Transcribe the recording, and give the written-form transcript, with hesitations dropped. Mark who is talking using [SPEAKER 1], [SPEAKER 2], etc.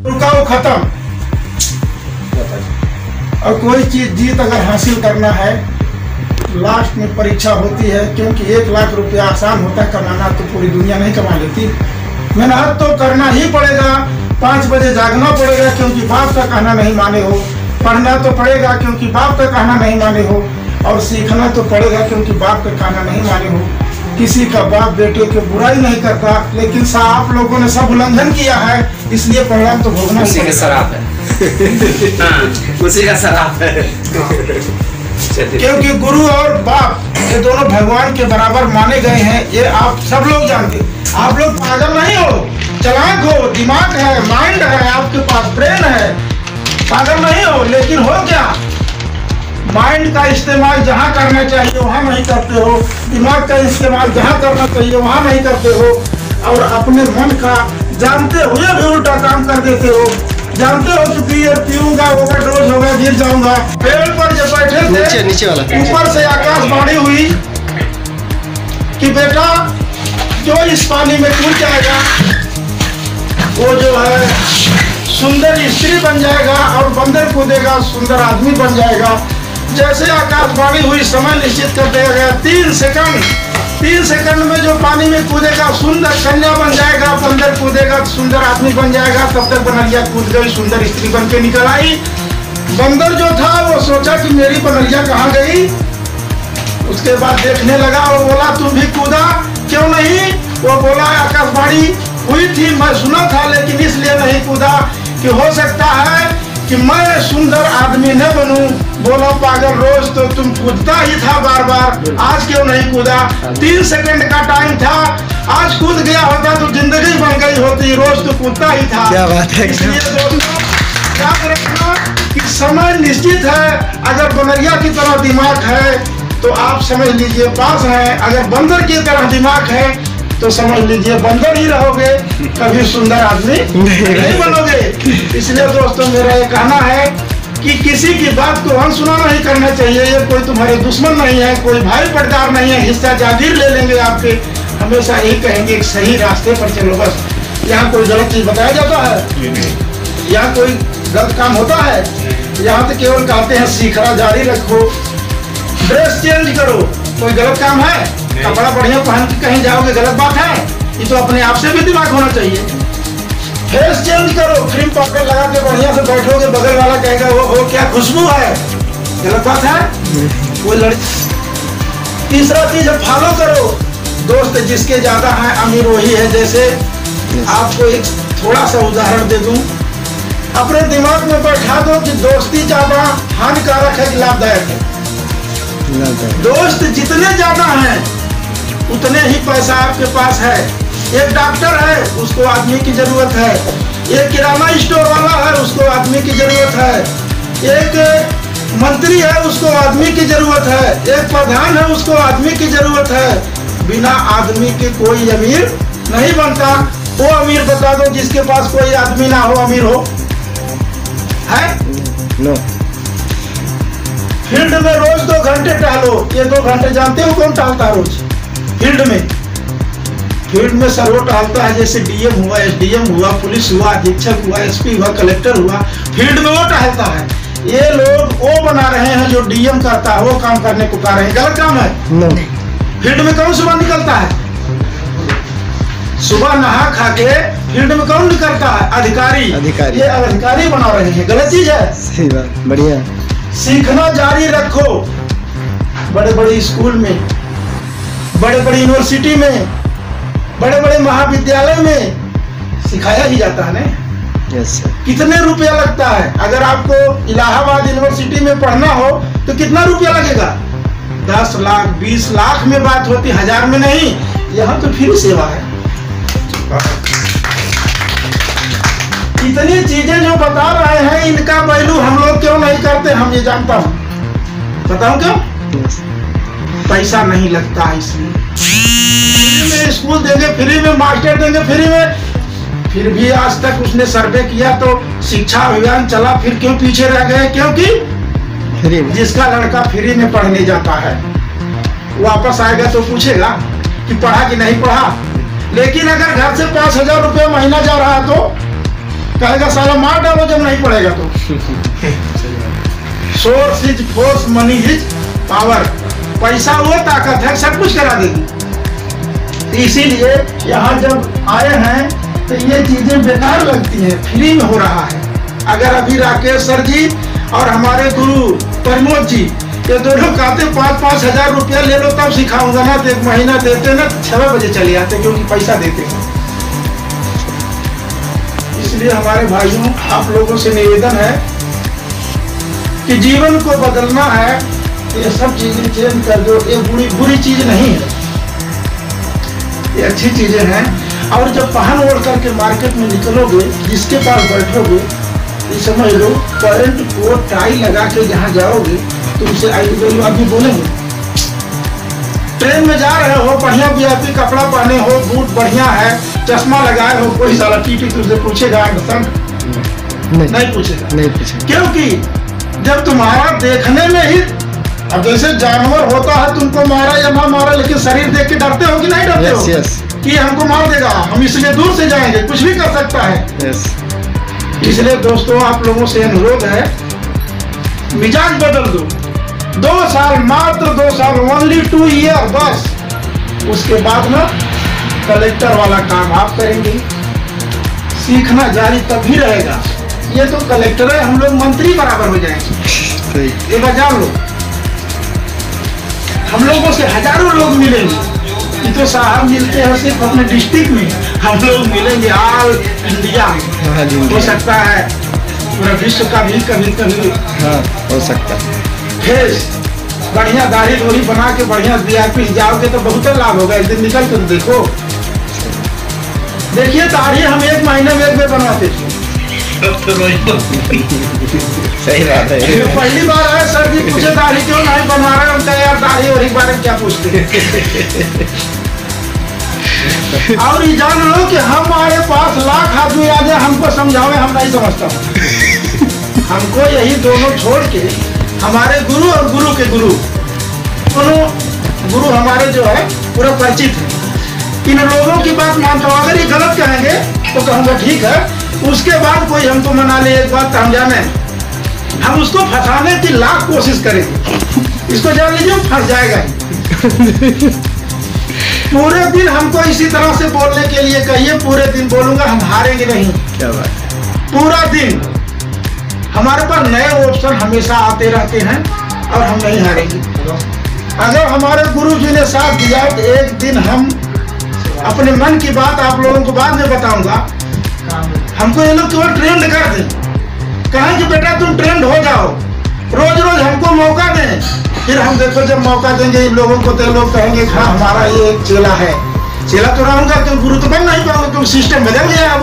[SPEAKER 1] रुकाओ खत्म। और कोई चीज जीत अगर हासिल करना है, लास्ट में परीक्षा होती है, क्योंकि 1 लाख रुपया आसान होता है कमाना, तो पूरी दुनिया नहीं कमा लेती। मेहनत तो करना ही पड़ेगा, 5 बजे जागना पड़ेगा क्योंकि बाप का कहना नहीं माने हो, पढ़ना तो पड़ेगा क्योंकि बाप का कहना नहीं माने हो, और सीखना तो पड़ेगा क्योंकि बाप का कहना नहीं माने हो। किसी का बाप बेटे की बुराई नहीं करता, लेकिन आप लोगों ने सब उल्लंघन किया है, इसलिए परिणाम तो भोगना
[SPEAKER 2] उसी का शराब है। उसी का शराब है।
[SPEAKER 1] क्योंकि गुरु और बाप ये दोनों भगवान के बराबर माने गए हैं, ये आप सब लोग जानते। आप लोग पागल नहीं हो, चालाक हो, दिमाग है, माइंड है, आपके पास ब्रेन है, पागल नहीं हो। लेकिन हो क्या, माइंड का इस्तेमाल जहाँ करना चाहिए वहाँ नहीं करते हो, दिमाग का इस्तेमाल जहाँ करना चाहिए वहाँ नहीं करते हो, और अपने मन का जानते हुए भी उल्टा काम कर देते हो। जानते हो कि बियर पीऊंगा, ओवरडोज होगा, गिर जाऊंगा। पेड़ पर जब बैठे थे,
[SPEAKER 3] नीचे वाला
[SPEAKER 1] ऊपर से आकाशवाणी हुई कि बेटा जो इस पानी में कूद जाएगा वो जो है सुंदर स्त्री बन जाएगा, और बंदर कूदेगा सुंदर आदमी बन जाएगा। जैसे आकाशवाणी हुई, समय निश्चित कर दिया गया, 3 सेकंड में जो पानी में कूदेगा सुंदर कन्या बन जाएगा, बंदर कूदेगा सुंदर आदमी बन जाएगा। तब तक बनरिया कूद गई, सुंदर स्त्री बन के निकल आई। बंदर जो था वो सोचा कि मेरी बनरिया कहाँ गई, उसके बाद देखने लगा और बोला तुम भी कूदा क्यों नहीं? वो बोला आकाशवाणी हुई थी, मैं सुना था, लेकिन इसलिए नहीं कूदा कि हो सकता है कि मैं सुंदर आदमी न बनूं। बोला पागल, रोज तो तुम कूदता ही था बार बार, आज क्यों नहीं कूदा? 3 सेकंड का टाइम था, आज कूद गया होता तो जिंदगी बन गई होती, रोज तो कूदता ही था।
[SPEAKER 3] क्या बात है।
[SPEAKER 1] इसलिए दोस्तों याद रखना कि समय निश्चित है। अगर बनरिया की तरह दिमाग है तो आप समझ लीजिए पास है, अगर बंदर की तरह दिमाग है तो समझ लीजिए बंदर ही रहोगे, कभी सुंदर आदमी नहीं बनोगे। इसलिए दोस्तों मेरा ये कहना है कि किसी की बात को अनसुना नहीं करना चाहिए। ये कोई तुम्हारे दुश्मन नहीं है, कोई भाई पटदार नहीं है, हिस्सा जागीर ले लेंगे आपके। हमेशा यही कहेंगे कि सही रास्ते पर चलो बस। यहाँ कोई गलत चीज बताया जाता है, यहाँ कोई गलत काम होता है, यहाँ तो केवल कहते हैं सीखना जारी रखो, ड्रेस चेंज करो। कोई गलत काम है? कपड़ा बढ़िया पहन के कहीं जाओगे गलत बात है? ये तो अपने आप से भी दिमाग होना चाहिए। फेस चेंज करो, क्रीम पाउडर लगा के बढ़िया से बैठोगे, बगल वाला कहेगा वो क्या खुशबू है, गलत बात है? कोई लड़की। तीसरा चीज फॉलो करो, दोस्त जिसके ज्यादा है अमीर वही है। जैसे आपको एक थोड़ा सा उदाहरण दे दूं, अपने दिमाग में बैठा दो कि दोस्ती ज्यादा हानिकारक है कि लाभदायक है। दोस्त जितने ज्यादा हैं उतने ही पैसा आपके पास है। एक डॉक्टर है, उसको आदमी की जरूरत है। एक किराना स्टोर वाला है, उसको आदमी की जरूरत है। एक मंत्री है, उसको आदमी की जरूरत है। एक प्रधान है, उसको आदमी की जरूरत है। बिना आदमी के कोई अमीर नहीं बनता। वो अमीर बता दो जिसके पास कोई आदमी ना हो, अमीर हो है?
[SPEAKER 3] नो।
[SPEAKER 1] फील्ड में रोज 2 घंटे टहलो। ये 2 घंटे जानते हो कौन टहलता है रोज फील्ड में? फील्ड में सर वो टहलता है जैसे डीएम हुआ, एसडीएम हुआ, पुलिस हुआ, अधीक्षक हुआ, एसपी हुआ, कलेक्टर हुआ, फील्ड में वो टहलता है। ये लोग वो बना रहे हैं जो डीएम करता है, वो काम करने को कह रहे हैं, गलत काम है। फील्ड में कौन सुबह निकलता है? सुबह नहा खा के फील्ड में कौन निकलता है? अधिकारी। ये अधिकारी बना रहे हैं, गलत चीज है।
[SPEAKER 3] सही बात, बढ़िया।
[SPEAKER 1] सीखना जारी रखो। बड़े बड़े स्कूल में, बड़े बड़े यूनिवर्सिटी में, बड़े बड़े महाविद्यालय में सिखाया ही जाता है ना।
[SPEAKER 3] Yes sir.
[SPEAKER 1] कितने रुपया लगता है? अगर आपको इलाहाबाद यूनिवर्सिटी में पढ़ना हो तो कितना रुपया लगेगा? 10 लाख 20 लाख में बात होती, 1000 में नहीं। यहाँ तो फ्री सेवा है। इतनी चीजें जो बता रहे हैं, इनका वैल्यू हम लोग क्यों नहीं करते? हम ये जानता हूँ, बताऊं क्यों? पैसा नहीं लगता है इसलिए। फ्री में स्कूल देंगे, फ्री में मास्टर देंगे, फ्री में। फिर भी आज तक उसने सर्वे किया तो शिक्षा अभियान चला, फिर क्यों पीछे रह गए? क्योंकि
[SPEAKER 3] फ्री में।
[SPEAKER 1] जिसका लड़का फ्री में पढ़ने जाता है वापस आएगा तो पूछेगा कि पढ़ा कि नहीं पढ़ा। लेकिन अगर घर से 5000 रुपये महीना जा रहा कहेगा साला मार डालो जब नहीं पड़ेगा तो। Source is force, money is power. पैसा वो ताकत है, सब कुछ करा देगी। इसीलिए यहाँ जब आए हैं तो ये चीजें बेकार लगती हैं, फ्री में हो रहा है। अगर अभी राकेश सर जी और हमारे गुरु प्रमोद जी ये दोनों कहते 5-5 हजार रुपया ले लो तब सिखाऊंगा ना, तो 1 महीना देते ना 6 बजे चले आते, क्योंकि पैसा देते हैं। इसलिए हमारे भाइयों आप लोगों से निवेदन है कि जीवन को बदलना है, ये सब चीजें चेंज कर दो। ये बुरी चीज नहीं है, ये अच्छी चीजें हैं। और जब पहन ओढ़ करके मार्केट में निकलोगे, जिसके पास बैठोगे, ये समझ लो पैंट कोट टाई लगा के जहाँ जाओगे तुमसे अभी बोलेंगे। ट्रेन में जा रहे हो, बढ़िया वीआईपी कपड़ा पहने हो, बूट बढ़िया है, चश्मा लगाए हो, कोई साला टीटी तुझसे पूछेगा? नहीं पूछेगा। क्योंकि जब तुम्हारा देखने में ही, अब जैसे जानवर होता है तुमको मारा या ना मारा, लेकिन शरीर देख के डरते हो कि नहीं डरते हो?
[SPEAKER 3] yes.
[SPEAKER 1] कि हमको मार देगा, हम इसलिए दूर से जाएंगे, कुछ भी कर सकता है।
[SPEAKER 3] yes.
[SPEAKER 1] इसलिए दोस्तों आप लोगों से अनुरोध है, मिजाज बदल दो। 2 साल, मात्र 2 साल, ओनली 2 ईयर बस। उसके बाद ना कलेक्टर वाला काम आप करेंगे। सीखना जारी तभी रहेगा। ये तो कलेक्टर है, हम लोग मंत्री बराबर हो जाएंगे। ये बात जान लो। हम लोगों से हजारों लोग मिलेंगे। ये तो साहब मिलते हैं सिर्फ अपने डिस्ट्रिक्ट में, हम लोग मिलेंगे ऑल इंडिया में। हो सकता है पूरा विश्व का भी कभी कभी
[SPEAKER 3] हो सकता है।
[SPEAKER 1] फेस बढ़िया दाढ़ी धोरी बना के बढ़िया वीआईपी जाओगे तो बहुत लाभ होगा। एक दिन निकल कर देखो, देखिए दाढ़ी हम 1 महीने में 1 बार बनवाते थे।
[SPEAKER 3] सही बात है।
[SPEAKER 1] पहली बार आए सर जी पूछे दाढ़ी क्यों नहीं बनवा रहे? उनका यार दाढ़ी और एक बार क्या पूछते। और ये जान लो कि हमारे पास लाख आदमी आ जाए, हमको समझावे, हम नहीं समझता। हमको यही दोनों छोड़ के हमारे गुरु और गुरु के गुरु, दोनों गुरु हमारे जो है पूरा परिचित है। इन लोगों की बात मानता हूँ। अगर ये गलत कहेंगे तो कहूँगा ठीक है, उसके बाद कोई हमको मना ले, एक बात हम जाने, हम उसको फंसाने की लाख कोशिश करेंगे। इसको जान लीजिए फंस जाएगा ही। पूरे दिन हमको इसी तरह से बोलने के लिए कहिए, पूरे दिन बोलूंगा, हम हारेंगे नहीं।
[SPEAKER 3] क्या बात है।
[SPEAKER 1] पूरा दिन हमारे पास नए ऑप्शन हमेशा आते रहते हैं और हम नहीं हारेंगे। अगर हमारे गुरु जी ने साथ दिया तो एक दिन हम अपने मन की बात आप लोगों को बाद में बताऊंगा। हमको ये लोग केवल ट्रेंड कर दें, कहें कि बेटा तुम ट्रेंड हो जाओ, रोज रोज हमको मौका दें, फिर हम देखो जब मौका देंगे इन लोगों को तो लोग कहेंगे हाँ हमारा ये एक चेला है। चेला तो रहूंगा, क्यों गुरु तो बन नहीं पाऊंगा, क्योंकि सिस्टम बदल गया अब।